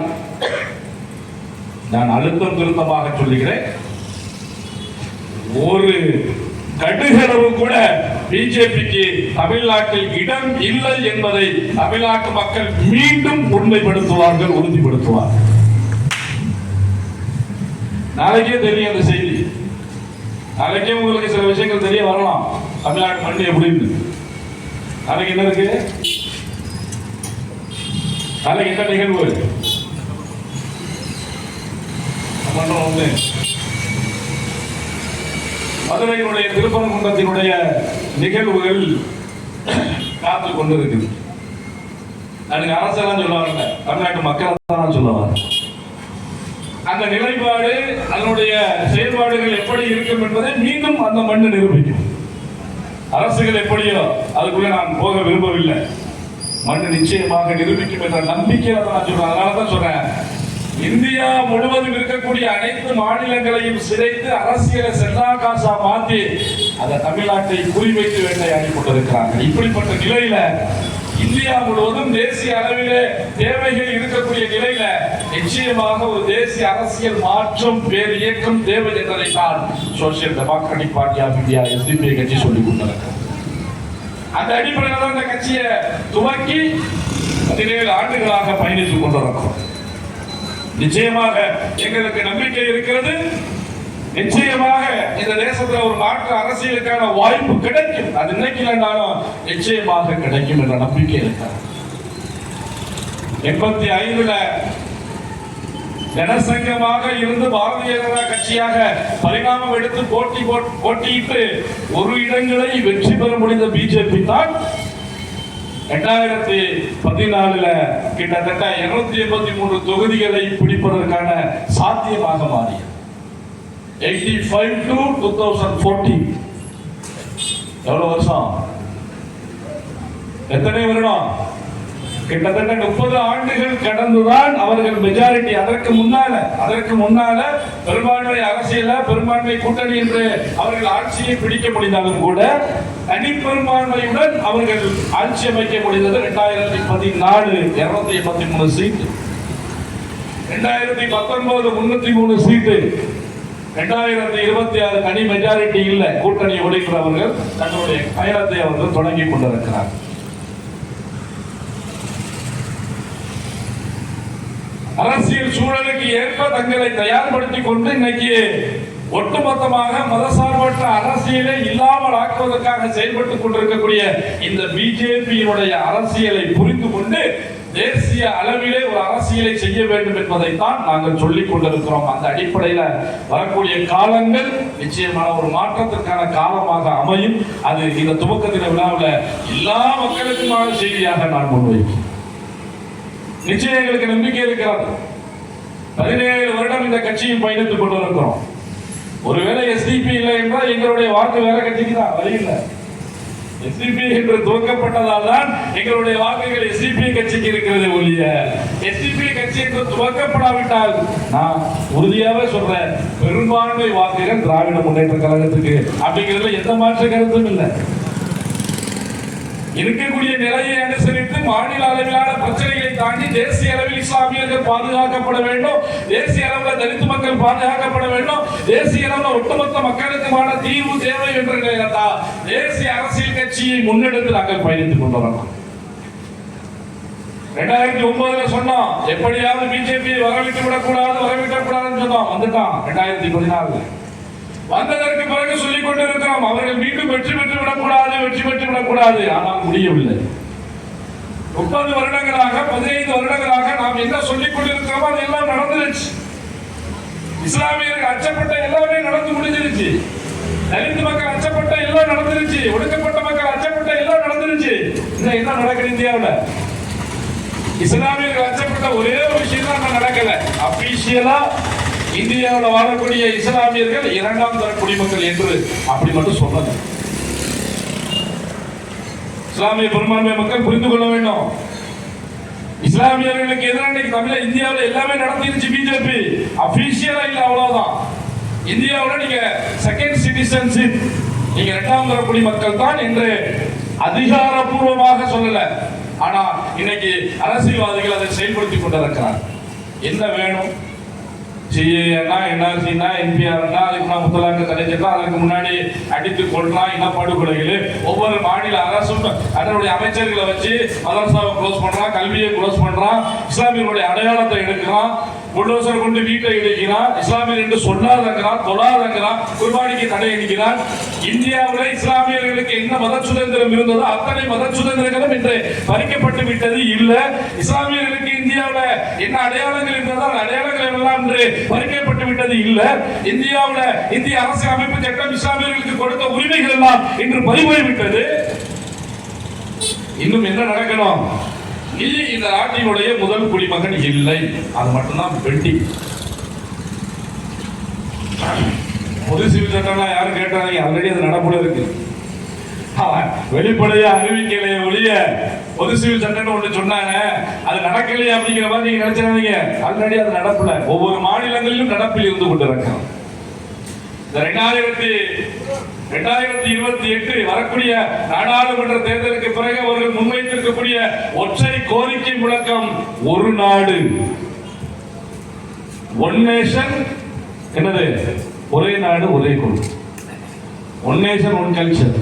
Speaker 1: நான் அழுத்தம் திருத்தமாக சொல்லுகிறேன், ஒரு கடுகளவு கூட பிஜேபிக்கு தமிழ்நாட்டில் இடம் இல்லை என்பதை தமிழ்நாட்டு மக்கள் மீண்டும் உண்மைப்படுத்துவார்கள், உறுதிப்படுத்துவார்கள். நாளைக்கே தெரியும் அந்த செய்தி. நாளைக்கே உங்களுக்கு சில விஷயங்கள் தெரிய வரலாம். தமிழ்நாட்டு மண் எப்படின்னு. நாளைக்கு என்ன இருக்கு? நாளைக்கு என்ன நிகழ்வு? ஒன்று மதுரையினுடைய திருப்பரங்குன்றத்தினுடைய நிகழ்வுகள் காத்து கொண்டு இருக்குது. அதுக்கு அரசெல்லாம் சொல்லுவாங்க, தமிழ்நாட்டு மக்கள் தான் சொல்லுவாங்க. அந்த நிலைப்பாடு அதனுடைய செயல்பாடுகள் எப்படி இருக்கும் என்பதை மீண்டும் அந்த மண்ணு நிரூபிக்கும். அரசுகள் எப்படியோ அதுக்குள்ள நான் போக விரும்பவில்லை. மண்ணு நிச்சயமாக நிரூபிக்கும் என்ற நம்பிக்கையில நான் சொல்றேன். அதனாலதான் சொல்றேன், இந்தியா முழுவதும் இருக்கக்கூடிய அனைத்து மாநிலங்களையும் சிதைத்து அரசியலை செல்லா காசா மாற்றி அதை தமிழ்நாட்டை குறிவைத்து வேட்டையாடி கொண்டிருக்கிறாங்க. இப்படிப்பட்ட நிலையில இந்தியா முழுவதும் தேசிய அளவிலே தேவைகள் இருக்கக்கூடிய நிலையில நிச்சயமாக ஒரு தேசிய அரசியல் மாற்றம் பேர் இயக்கம் தேவை என்பதைத்தான் social democratic party of India SDP கட்சி சொல்லிக் கொண்டிருக்கிறது. அந்த அடிப்படையில் தான் இந்த கட்சியை துவக்கி 17 ஆண்டுகளாக பயணித்துக் கொண்டிருக்கிறோம். நிச்சயமாக எங்களுக்கு நம்பிக்கை இருக்கிறது. நிச்சயமாக இந்த தேசத்தில் ஒரு மாற்று அரசியலுக்கான வாய்ப்பு கிடைக்கும். அது இன்னைக்கு இல்லைனாலும் நிச்சயமாக கிடைக்கும் என்ற நம்பிக்கை இருக்கிறது. 85ல ஜனசங்கமாக இருந்து பாரதிய ஜனதா கட்சியாக பரிணாமம் எடுத்து போட்டியிட்டு ஒரு இடங்களை வெற்றி பெற முடிந்த பிஜேபி தான் 2014ல கிட்டத்தட்ட 283 தொகுதிகளை பிடிப்பதற்கான சாத்தியமாக மாறியது. 85 to 2014 எவ்வளவு வருஷம்? எத்தனை வருடம்? கிட்டத்தட்ட 30 ஆண்டுகள் கடந்துதான் அவர்கள் மெஜாரிட்டி. அதற்கு முன்னால பெரும்பான்மை அரசியல பெரும்பான்மை கூட்டணி என்று அவர்கள் ஆட்சியை பிடிக்க முடிந்தாலும் கூட தனி பெரும்பான்மையுடன் அவர்கள் ஆட்சி அமைக்க முடிந்தது 2014 283 சீட்டு, 2019 303 சீட்டு, 2026 தனி மெஜாரிட்டி இல்ல, கூட்டணி ஒடுக்கிறவர்கள் தங்களுடைய பயணத்தை அவர்கள் தொடங்கி கொண்டிருக்கிறார். அரசியல் சூழலுக்கு ஏற்ப தங்களை தயார்படுத்திக் கொண்டு இன்னைக்கு ஒட்டுமொத்தமாக மதசார்பற்ற அரசியலை இல்லாமல் ஆக்குவதற்காக செயல்பட்டுக் கொண்டிருக்கக்கூடிய இந்த பிஜேபியினுடைய அரசியலை புரிந்து கொண்டு தேசிய அளவிலே ஒரு அரசியலை செய்ய வேண்டும் என்பதைத்தான் நாங்கள் சொல்லிக் கொண்டிருக்கிறோம். அந்த அடிப்படையில் வரக்கூடிய காலங்கள் நிச்சயமான ஒரு மாற்றத்திற்கான காலமாக அமையும். அது இந்த துவக்கத்தின விழாவில் எல்லா மக்களுக்குமான செய்தியாக நான் முன்வைக்கிறேன். நிச்சயம் எங்களுக்கு நம்பிக்கை இருக்கிறது. 17 வருடம் இந்த கட்சியில் பயணித்துக் கொண்டிருக்கிறோம். ஒருவேளை SDP இல்லை என்றால் எங்களுடைய வாக்கு வேற கட்சிக்கு தான், வழி இல்லை. SDP என்று துவக்கப்பட்டதால் தான் எங்களுடைய வாக்குகள் SDP கட்சிக்கு இருக்கிறது ஒழிய SDP கட்சி என்று துவக்கப்படாவிட்டால் நான் உறுதியாகவே சொல்றேன், பெரும்பான்மை வாக்குகள் திராவிட முன்னேற்ற கழகத்துக்கு அப்படிங்கிறதுல எந்த மாற்று கருத்தும் இல்லை. இருக்கக்கூடிய நிலையை அனுசரித்து மாநில அளவிலான பிரச்சனைகளை தாண்டி தேசிய அளவில் இஸ்லாமியர்கள் பாதுகாக்கப்பட வேண்டும், தேசிய அளவில் தலித் மக்கள் பாதுகாக்கப்பட வேண்டும், தேசிய அளவில் ஒட்டுமொத்த மக்களுக்குமான தீர்வு தேவை என்ற நிலையில் தான் தேசிய அரசியல் கட்சியை முன்னெடுத்து நாங்கள் பயணித்துக் கொண்டிருக்கிறோம். 2009 சொன்னோம், எப்படியாவது பிஜேபி வரவிட்டு விடக்கூடாதுன்னு சொன்னோம். வந்துட்டான் 2014 வந்ததற்கு பிறகு சொல்லிக் கொண்டிருக்கிறோம், அவர்கள் மீண்டும் வெற்றி பெற்று விடக்கூடாது. ஆனால் முடியவில்லை. 30 வருடங்களாக 15 வருடங்களாக நாம் என்ன சொல்லிக் கொண்டிருக்கிறோமோ அது எல்லாம் நடந்துருச்சு. இஸ்லாமியர்கள் அச்சப்பட்ட எல்லாமே நடந்து முடிஞ்சிருச்சு. தலித் மக்கள் அச்சப்பட்ட எல்லாம் நடந்துருச்சு. ஒடுக்கப்பட்ட மக்கள் அச்சப்பட்ட எல்லாம் நடந்துருச்சு. இன்னும் என்ன நடக்குது இந்தியாவில்? இஸ்லாமியர்கள் அச்சப்பட்ட ஒரே ஒரு விஷயம் தான் நடக்கல. அபிஷியலா இந்தியாவில் வாழக்கூடிய இஸ்லாமியர்கள் 2ஆம் தர குடிமக்கள் என்று அப்படி மட்டும் சொன்னது. இஸ்லாமிய பெரும்பான்மை மக்கள் புரிந்து கொள்ள வேண்டும். இஸ்லாமியர்களுக்கு எதிராக தமிழ் இந்தியாவில் எல்லாமே நடத்திருச்சு பிஜேபி. அபிஷியலா இல்ல, அவ்வளவுதான். இந்தியாவில் நீங்க செகண்ட் சிட்டிசன்ஷிப், நீங்க 2ஆம் தர குடிமக்கள் தான் என்று அதிகாரப்பூர்வமாக சொல்லல. ஆனா இன்னைக்கு அரசியல்வாதிகள் அதை செயல்படுத்திக் கொண்டிருக்கிறார். என்ன வேணும்? சிஏனா என்ஆர்சினா என்பிஆர்னா அதுக்கு முத்தலாக்கு தடை சட்டம், அதுக்கு முன்னாடி அடித்து கொள்ளலாம் இனப்படுகொலைகள். ஒவ்வொரு மாநில அரசும் அதனுடைய அமைச்சர்களை வச்சு மதரசாவை க்ளோஸ் பண்றான், கல்வியை க்ளோஸ் பண்றான், இஸ்லாமியர்களுடைய அடையாளத்தை எடுக்கிறான், புல்டோசர் கொண்டு வீட்டை இடிக்கிறான், இஸ்லாமியர் என்று சொல்லாதங்கிறான், தொழாதங்கிறான், குர்பானிக்கு தடை அடிக்கிறான். இந்தியாவில் இஸ்லாமியர்களுக்கு என்ன மத சுதந்திரம் இருந்ததோ அத்தனை மத சுதந்திரங்களும் இன்று பறிக்கப்பட்டு விட்டது. இல்ல, இஸ்லாமியர்களுக்கு இந்தியாவில் என்ன அடையாளங்கள் இருந்ததோ அந்த அடையாளங்கள் எல்லாம் இன்று பறிக்கப்பட்டு விட்டது. இல்ல, இந்தியாவில் இந்திய அரசியல் அமைப்பு சட்டம் இஸ்லாமியர்களுக்கு கொடுத்த உரிமைகள் எல்லாம் இன்று பறிபோய் விட்டது. இன்னும் என்ன நடக்கணும்? நீ இந்த நாட்டினுடைய முதல் குடிமகன் இல்லை, அது மட்டும்தான் பெண்டிங். பொது சிவில் சட்டம்லாம் யாரும் கேட்டாங்க, ஆல்ரெடி அது நடப்புல இருக்கு. வெளிப்படையா அறிவிக்கலையே ஒழிய பொது சிவில் சட்டம் ஒன்று சொன்னாங்க, அது நடக்கலையே அப்படிங்கிற மாதிரி நீங்க நினைச்சாதீங்க. ஆல்ரெடி அது நடப்புல ஒவ்வொரு மாநிலங்களிலும் நடப்பில் இருந்து கொண்டிருக்கிறோம். இந்த 2028 வரக்கூடிய நாடாளுமன்ற தேர்தலுக்கு பிறகு அவர்கள் முன்வைத்திருக்கக்கூடிய ஒற்றை கோரிக்கை முழக்கம் ஒரு நாடு, ஒன் நேஷன். என்னது? ஒரே நாடு ஒரே கொள்கை. One nation one culture.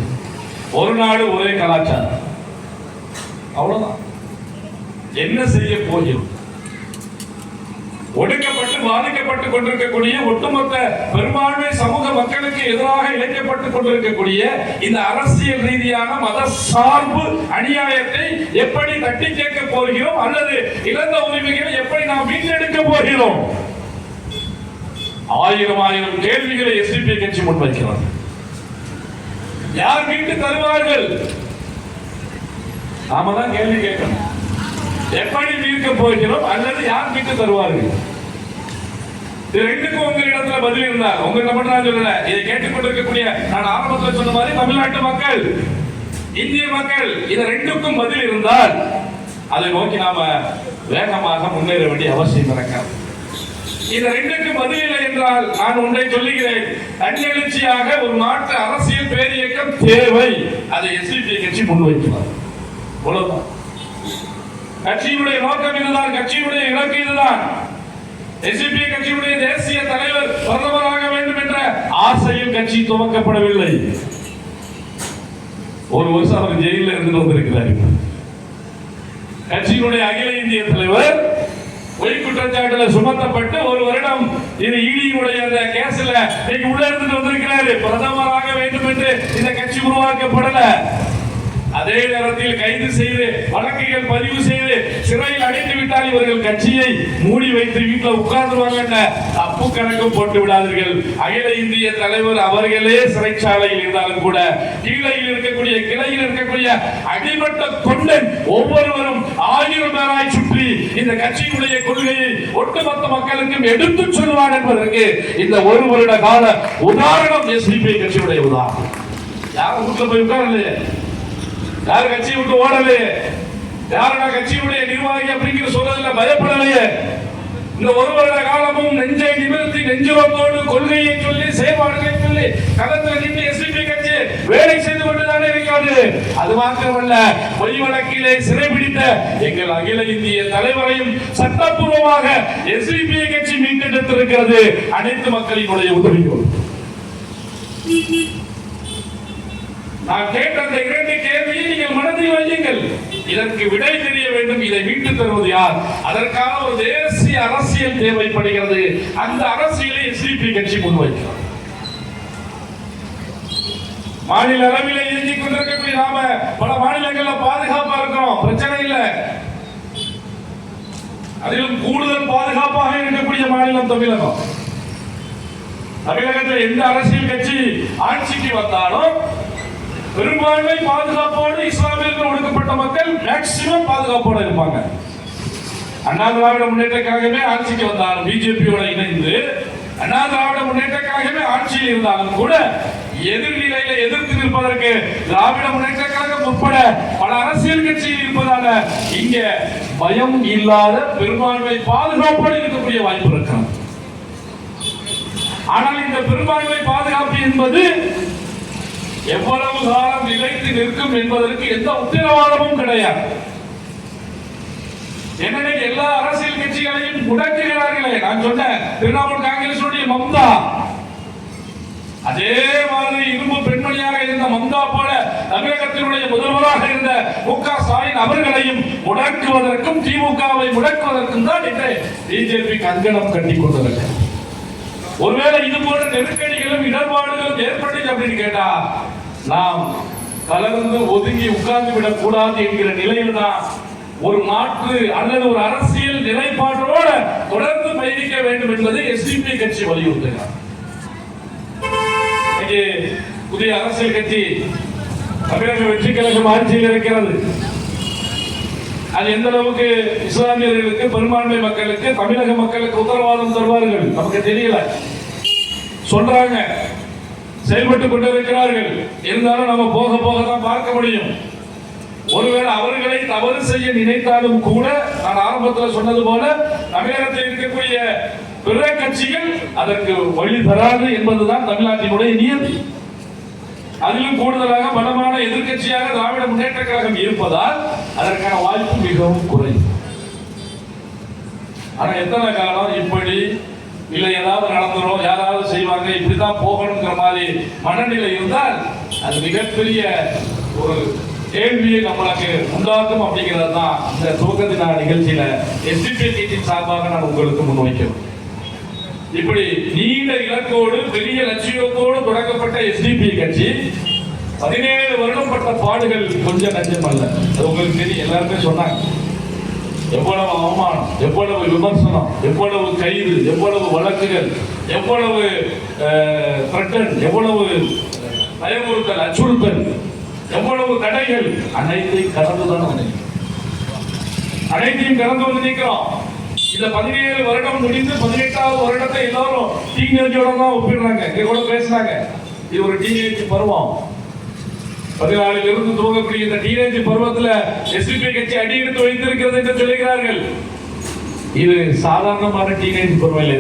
Speaker 1: ஒரு நாடு ஒரே கலாச்சாரம். அவ்வளவுதான். என்ன செய்ய போகிறோம்? ஒடுக்கப்பட்டு பாதிக்கப்பட்டுக் கொண்டிருக்கக்கூடிய ஒட்டுமொத்த பெரும்பான்மை சமூக மக்களுக்கு எதிராக இழைக்கப்பட்டுக் கொண்டிருக்கக்கூடிய இந்த அரசியல் ரீதியான மத சார்பு அநியாயத்தை எப்படி தட்டி கேட்க போகிறோம், அல்லது இழந்த உரிமைகளை எப்படி நாம் மீட்டெடுக்க போகிறோம்? ஆயிரம் கேள்விகளை எஸ்டிபி கட்சி முன்வைக்கிறார். யார் மீட்டு தருவார்கள்? நாம தான் கேள்வி கேட்கணும். எப்படி மீட்க போகிறோம், அல்லது யார் மீட்டு தருவார்கள்? இது ரெண்டுக்கும் உங்களிடத்துல பதில் இருந்தால், உங்ககிட்ட மட்டும் நான் சொல்லல, இதை கேட்டுக்கொண்டிருக்கக்கூடிய நான் ஆரம்பத்தில் சொன்ன மாதிரி தமிழ்நாட்டு மக்கள், இந்திய மக்கள், இது ரெண்டுக்கும் பதில் இருந்தால் அதை நோக்கி நாம வேகமாக முன்னேற வேண்டிய அவசியம் இருக்கிறது. இந்த ரெண்டுக்கு பதில் இல்லை என்றால் நான் ஒன்றை சொல்லுகிறேன், தன்னெழுச்சியாக ஒரு மாற்று அரசியல் பேரியக்கம் தேவை. அதை எஸ்டிபி கட்சி முன்வைக்கிறார். அவ்வளவுதான். கட்சியினுடைய நோக்கம் இதுதான், கட்சியினுடைய இலக்கு இதுதான். எஸ்டிபி கட்சியுடைய தேசிய தலைவர் பிரதமராக வேண்டும் என்ற ஆசையில் கட்சி துவக்கப்படவில்லை. ஒரு வருஷம் அவர் ஜெயிலில் இருந்து வந்திருக்கிறார். கட்சியினுடைய அகில இந்திய தலைவர் பொய் குற்றச்சாட்டுல சுமத்தப்பட்டு ஒரு வருடம் இது ஈடியுடைய அந்த கேஸ்ல உள்ள இருந்துட்டு வந்திருக்கிறாரு. பிரதமராக வேண்டும் என்று இந்த கட்சி உருவாக்கப்படல. அதே நேரத்தில் கைது செய்து வழக்குகள் பதிவு செய்து சிறையில் அடைத்து விட்டால் இவர்கள் கட்சியை மூடி வைத்து வீட்டில் உட்கார்ந்துருவாங்க. தப்பு கணக்கும் போட்டு விடாதீர்கள். அகில இந்திய தலைவர் அவர்களே சிறைச்சாலையில் இருந்தாலும் கூட கீழையில் இருக்கக்கூடிய கிளையில் இருக்கக்கூடிய அடிமட்ட தொண்டன் ஒவ்வொருவரும் 1000 பேராய் சுற்றி இந்த கட்சியினுடைய கொள்கையை ஒட்டுமொத்த மக்களுக்கும் எடுத்து சொல்வார் என்பதற்கு இந்த ஒரு வருட கால உதாரணம் எஸ்டிபி கட்சியுடைய உதாரணம். யாரும் வீட்டில் போய் உட்காரலையே, யார் கட்சி விட்டு ஓடலையே, யாரும் நான் கட்சியுடைய நிர்வாகி அப்படிங்கிற சொல்றதுல பயப்படலையே. இந்த ஒரு வருட காலமும் நெஞ்சை நிமிர்த்தி நெஞ்சுரத்தோடு கொள்கையை சொல்லி செயல்பாடுகளை சொல்லி களத்தில் நின்று எஸ்டிபி கட்சி வேலை செய்து கொண்டுதானே இருக்கிறது. அது மாத்திரமல்ல, பொய் வழக்கிலே சிறைபிடித்த எங்கள் அகில இந்திய தலைவரையும் சட்டப்பூர்வமாக எஸ்டிபி கட்சி மீட்டெடுத்திருக்கிறது. அனைத்து மக்களினுடைய உதவியோடு. நான் கேட்ட அந்த 2 கேள்வியை நீங்கள் மனதில் வையுங்கள். இதற்கு விடை தெரிய வேண்டும். இதை மீட்டு தருவது யார்? அதற்கான ஒரு தேசிய அரசியல் தேவைப்படுகிறது. அந்த அரசியலை எஸ்டிபி கட்சி முன்வைக்கிறது. மாநில அளவில் இயங்கிக் கொண்டிருக்கக்கூடிய நாம பல மாநிலங்கள்ல பாதுகாப்பா இருக்கிறோம், பிரச்சனை இல்லை. அதிலும் கூடுதல் பாதுகாப்பாக இருக்கக்கூடிய மாநிலம் தமிழகம். தமிழகத்தில் எந்த அரசியல் கட்சி ஆட்சிக்கு வந்தாலும் பெரும்பான்மை பாதுகாப்போடு இஸ்லாமியர்கள் ஒடுக்கப்பட்ட மக்கள் மேக்சிமம் பாதுகாப்போடு இருப்பாங்க. அண்ணா திராவிட முன்னேற்ற கழகமே ஆட்சிக்கு வந்தாலும் பிஜேபியோட இணைந்து அண்ணா திராவிட முன்னேற்ற கழகமே ஆட்சியில் இருந்தாலும் கூட எதிர்நிலையில எதிர்த்து நிற்பதற்கு திராவிட முன்னேற்ற கழகம் உட்பட பல அரசியல் கட்சிகள் இருப்பதால இங்க பயம் இல்லாத பெரும்பான்மை பாதுகாப்போடு இருக்கக்கூடிய வாய்ப்பு இருக்கிறது. ஆனால் இந்த பெரும்பான்மை பாதுகாப்பு என்பது எவ்வளவு காலம் நிலைத்து நிற்கும் என்பதற்கு எந்த உத்தரவாதமும் கிடையாது. என்னென்ன எல்லா அரசியல் கட்சிகளையும் முடக்குகிறார்களே, நான் சொன்னேன் திரிணாமுல் காங்கிரசுடைய மம்தா, அதே மாதிரி இரும்பு பெண்மணியாக இருந்த மம்தா போல தமிழகத்தினுடைய முதல்வராக இருந்த மு.க. ஸ்டாலின் அவர்களையும் முடக்குவதற்கும் திமுகவை முடக்குவதற்கும் தான் இன்று பிஜேபி கங்கணம் கட்டிக் கொண்டிருக்கிறது. ஒருவேளை இது போன்ற நெருக்கடிகளும் இடர்பாடுகளும் ஏற்பட்டு அப்படின்னு கேட்டா நாம் கலந்து ஒதுங்கி உட்கார்ந்து விடக் கூடாது என்கிற நிலையில் தான் ஒரு மாற்று அல்லது ஒரு அரசியல் நிலைப்பாட்டோடு தொடர்ந்து பயணிக்க வேண்டும் என்பதை எஸ்டிபி கட்சி வலியுறுத்துகிறார். புதிய அரசியல் கட்சி தமிழக வெற்றி கழகம் ஆட்சியில் இருக்கிறது. அது எந்த அளவுக்கு இஸ்லாமியர்களுக்கு, பெரும்பான்மை மக்களுக்கு, தமிழக மக்களுக்கு உத்தரவாதம் தருவார்கள் நமக்கு தெரியல. சொல்றாங்க, செயல்பட்டுக் கொண்டிருக்கிறார்கள். இருந்தாலும் நம்ம போக போக தான் பார்க்க முடியும். ஒருவேளை அவர்களை தவறு செய்ய நினைத்தாலும் கூட, நான் ஆரம்பத்தில் சொன்னது போல, தமிழகத்தில் இருக்கக்கூடிய பிற கட்சிகள் அதற்கு வழி தராது என்பதுதான் தமிழ்நாட்டினுடைய நியதி. அதிலும் கூடுதலாக பலமான எதிர்கட்சியாக திராவிட முன்னேற்ற கழகம் இருப்பதால் அதற்கான வாய்ப்பு மிகவும் குறைவு. ஆனா எத்தனை காலம் இப்படி இல்லை, ஏதாவது நடந்துரும், யாராவது செய்வாங்க, இப்படிதான் போகணுங்கிற மாதிரி மனநிலை இருந்தால் அது மிகப்பெரிய ஒரு கேள்வியை நம்மளுக்கு உண்டாக்கும். அப்படிங்கிறது தான் இந்த துவக்கத்தின நிகழ்ச்சியில எஸ்டிபி சார்பாக நான் உங்களுக்கு முன்வைக்கிறோம். இப்படி நீண்ட இலக்கோடு, பெரிய லட்சியத்தோடு தொடங்கப்பட்ட எஸ்டிபி கட்சி 17 வருடம் பட்ட பாடுகள் கொஞ்சம் நஞ்சம் அல்ல. அது உங்களுக்கு தெரியும், எல்லாருமே சொன்னாங்க. எவ்வளவு அவமானம், எவ்வளவு விமர்சனம், எவ்வளவு கைது, எவ்வளவு வழக்குகள், எவ்வளவு பிரட்டன், எவ்வளவு பயமுறுத்தல், அச்சுறுத்தல், எவ்வளவு தடைகள், அனைத்தையும் கடந்துதான் அனைத்தையும் கடந்து வந்து நிற்கிறோம். இந்த 17 வருடம் முடிந்து 18வது வருடத்தை எல்லாரும் டீனேஜோட தான் ஒப்பிடுறாங்க. இங்க கூட பேசுறாங்க, இது ஒரு டீனேஜ் பருவம். 14 இருந்து துவங்கக்கூடிய இந்த டீனேஜ் பருவத்தில் எஸ்டிபி கட்சி அடி எடுத்து வைத்திருக்கிறது என்று சொல்லுகிறார்கள். இது சாதாரணமான டீனேஜ் பருவம் இல்லை.